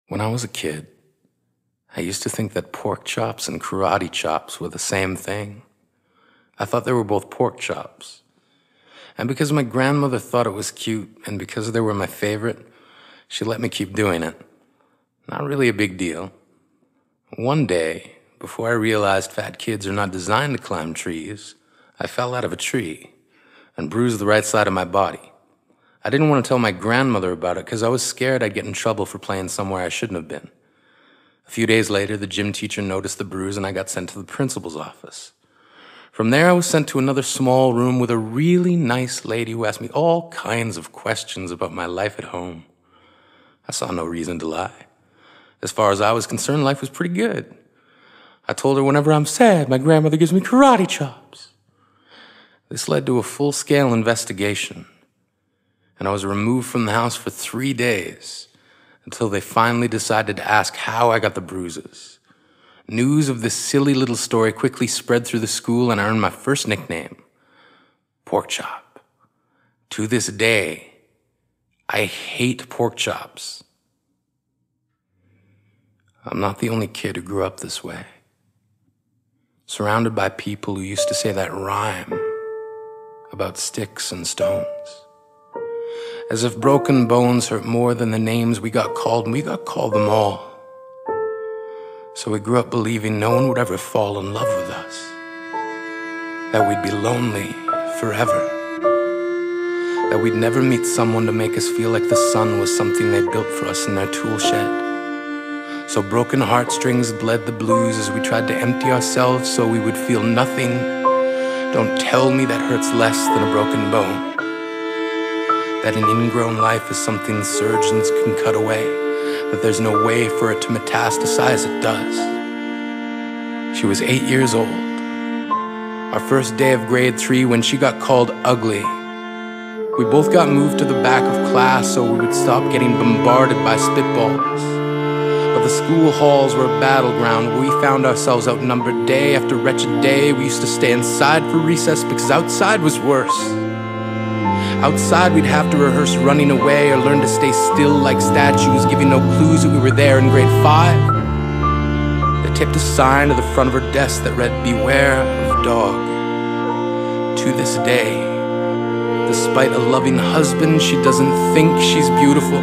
When I was a kid, I used to think that pork chops and karate chops were the same thing. I thought they were both pork chops. And because my grandmother thought it was cute, and because they were my favorite, she let me keep doing it. Not really a big deal. One day, before I realized fat kids are not designed to climb trees, I fell out of a tree and bruised the right side of my body. I didn't want to tell my grandmother about it because I was scared I'd get in trouble for playing somewhere I shouldn't have been. A few days later, the gym teacher noticed the bruise and I got sent to the principal's office. From there, I was sent to another small room with a really nice lady who asked me all kinds of questions about my life at home. I saw no reason to lie. As far as I was concerned, life was pretty good. I told her whenever I'm sad, my grandmother gives me karate chops. This led to a full-scale investigation, and I was removed from the house for 3 days until they finally decided to ask how I got the bruises. News of this silly little story quickly spread through the school, and I earned my first nickname, Pork Chop. To this day, I hate pork chops. I'm not the only kid who grew up this way, surrounded by people who used to say that rhyme about sticks and stones. As if broken bones hurt more than the names we got called, and we got called them all. So we grew up believing no one would ever fall in love with us, that we'd be lonely forever, that we'd never meet someone to make us feel like the sun was something they built for us in their tool shed. So broken heartstrings bled the blues as we tried to empty ourselves so we would feel nothing. Don't tell me that hurts less than a broken bone. That an ingrown life is something surgeons can cut away, that there's no way for it to metastasize, it does. She was 8 years old. Our first day of grade 3 when she got called ugly. We both got moved to the back of class so we would stop getting bombarded by spitballs. But the school halls were a battleground where we found ourselves outnumbered day after wretched day. We used to stay inside for recess because outside was worse. Outside we'd have to rehearse running away or learn to stay still like statues, giving no clues that we were there in grade 5. They taped a sign to the front of her desk that read, "Beware of dog." To this day, despite a loving husband, she doesn't think she's beautiful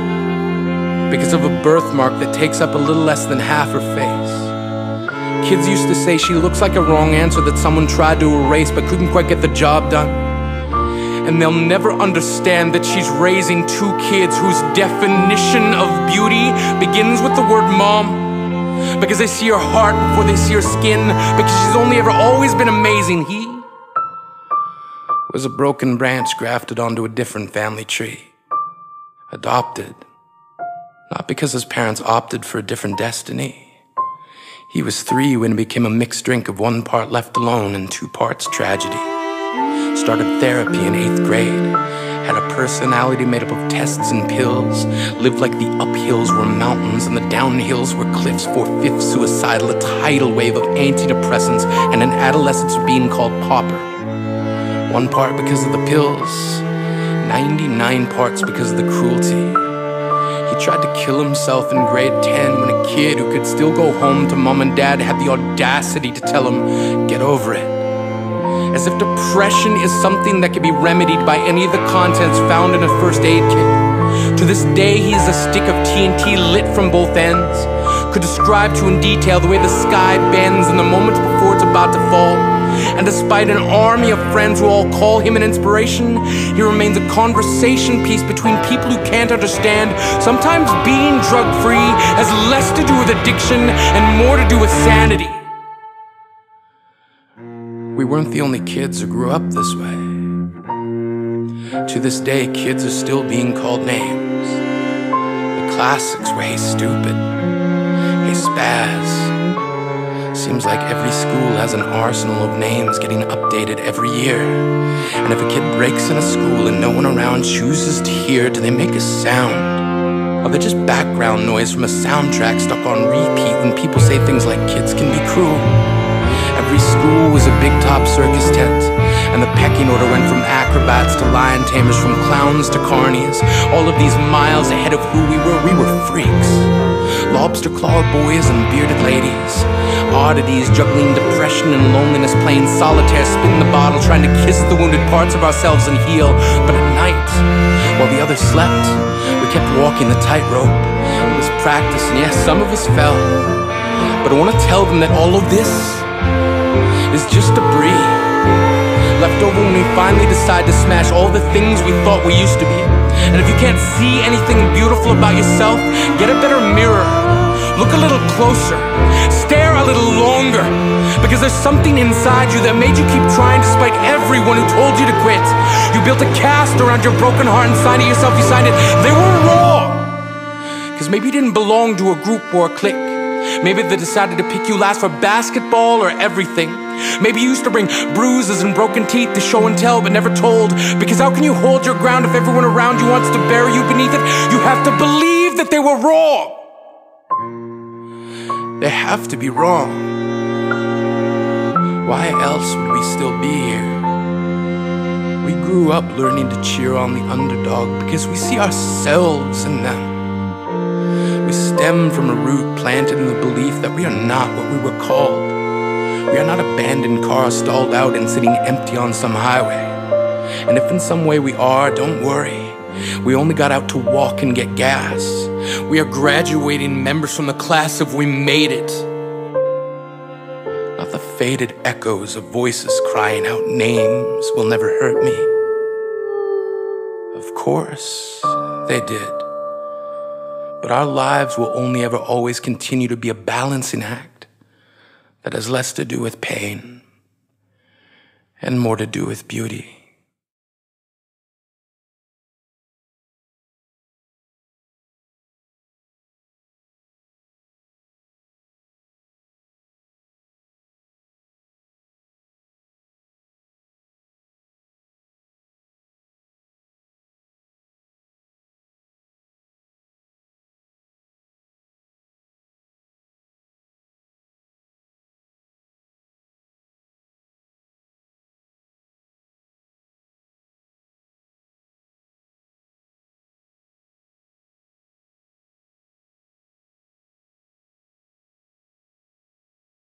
because of a birthmark that takes up a little less than half her face. Kids used to say she looks like a wrong answer that someone tried to erase but couldn't quite get the job done. And they'll never understand that she's raising 2 kids whose definition of beauty begins with the word mom. Because they see her heart before they see her skin. Because she's only ever always been amazing. He was a broken branch grafted onto a different family tree. Adopted. Not because his parents opted for a different destiny. He was 3 when it became a mixed drink of 1 part left alone and 2 parts tragedy. Started therapy in 8th grade, had a personality made up of tests and pills, lived like the uphills were mountains and the downhills were cliffs, 4/5 suicidal, a tidal wave of antidepressants, and an adolescence being called pauper. 1 part because of the pills, 99 parts because of the cruelty. He tried to kill himself in grade 10 when a kid who could still go home to mom and dad had the audacity to tell him, "Get over it." As if depression is something that can be remedied by any of the contents found in a first aid kit. To this day, he is a stick of TNT lit from both ends. Could describe to in detail the way the sky bends in the moments before it's about to fall. And despite an army of friends who all call him an inspiration, he remains a conversation piece between people who can't understand. Sometimes being drug-free has less to do with addiction and more to do with sanity. We weren't the only kids who grew up this way. To this day, kids are still being called names. The classics were, "Hey stupid," "Hey spaz." Seems like every school has an arsenal of names getting updated every year. And if a kid breaks in a school and no one around chooses to hear, do they make a sound? Or they're just background noise from a soundtrack stuck on repeat when people say things like kids can be cruel? Every school was a big top circus tent, and the pecking order went from acrobats to lion tamers, from clowns to carnies. All of these miles ahead of who we were freaks. lobster-clawed boys and bearded ladies, oddities juggling depression and loneliness, playing solitaire, spin the bottle, trying to kiss the wounded parts of ourselves and heal. But at night, while the others slept, we kept walking the tightrope. It was practice, and yes, some of us fell. But I want to tell them that all of this is just debris left over when we finally decide to smash all the things we thought we used to be. And if you can't see anything beautiful about yourself, get a better mirror. Look a little closer. Stare a little longer. Because there's something inside you that made you keep trying despite everyone who told you to quit. You built a cast around your broken heart and signed it yourself. You signed it. They were wrong. Because maybe you didn't belong to a group or a clique. Maybe they decided to pick you last for basketball or everything. Maybe you used to bring bruises and broken teeth to show and tell but never told. Because how can you hold your ground if everyone around you wants to bury you beneath it? You have to believe that they were wrong. They have to be wrong. Why else would we still be here? We grew up learning to cheer on the underdog because we see ourselves in them. We stem from a root planted in the belief that we are not what we were called. We are not abandoned cars stalled out and sitting empty on some highway. And if in some way we are, don't worry. We only got out to walk and get gas. We are graduating members from the class of we made it. Not the faded echoes of voices crying out names will never hurt me. Of course, they did. But our lives will only ever always continue to be a balancing act that has less to do with pain and more to do with beauty.